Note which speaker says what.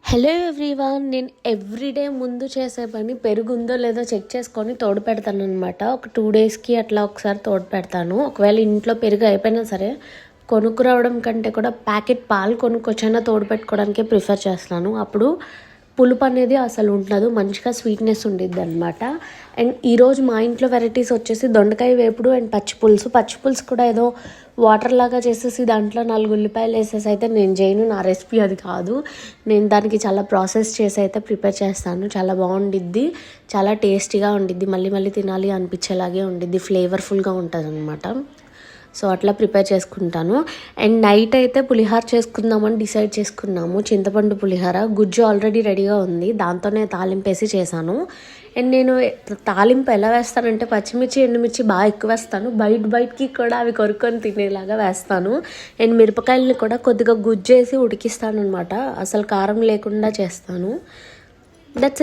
Speaker 1: Hello everyone, నేను everyday ముందు చేసే పని పెరుగుందో లేదో చెక్ చేసుకొని తోడు పెడతాను అనమాట. ఒక 2 డేస్కి అట్లా ఒకసారి తోడు పెడతాను. ఒకవేళ ఇంట్లో పెరుగు అయిపోయినా సరే కొనుక్కు రావడం కంటే కూడా ప్యాకెట్ పాలు కొనుక్కొచ్చైనా తోడు పెట్టుకోవడానికే ప్రిఫర్ చేస్తాను. అప్పుడు పులుపు అనేది అసలు ఉండదు, మంచిగా స్వీట్నెస్ ఉండిద్ది అనమాట. అండ్ ఈరోజు మా ఇంట్లో వెరైటీస్ వచ్చేసి దొండకాయ వేపుడు అండ్ పచ్చిపులుసు కూడా ఏదో వాటర్ లాగా చేసేసి దాంట్లో 4 ఉల్లిపాయలు వేసేసి అయితే నేను చేయను. నా రెసిపీ అది కాదు. నేను దానికి చాలా ప్రాసెస్ చేసి అయితే ప్రిపేర్ చేస్తాను. చాలా బాగుండిద్ది, చాలా టేస్టీగా ఉండిద్ది, మళ్ళీ మళ్ళీ తినాలి అనిపించేలాగే ఉండిద్ది, ఫ్లేవర్ఫుల్గా ఉంటుంది అనమాట. సో అట్లా ప్రిపేర్ చేసుకుంటాను. అండ్ నైట్ అయితే పులిహోర చేసుకుందామని డిసైడ్ చేసుకున్నాము. చింతపండు పులిహోర గుజ్జు ఆల్రెడీ రెడీగా ఉంది, దాంతోనే తాలింపేసి చేశాను. అండ్ నేను తాలింపు ఎలా వేస్తానంటే పచ్చిమిర్చి ఎండుమిర్చి బాగా ఎక్కువ వేస్తాను, బయటికి కూడా అవి కొరుక్కొని తినేలాగా వేస్తాను. అండ్ మిరపకాయలని కూడా కొద్దిగా గుజ్జేసి ఉడికిస్తాను అనమాట, అసలు కారం లేకుండా చేస్తాను. దట్స్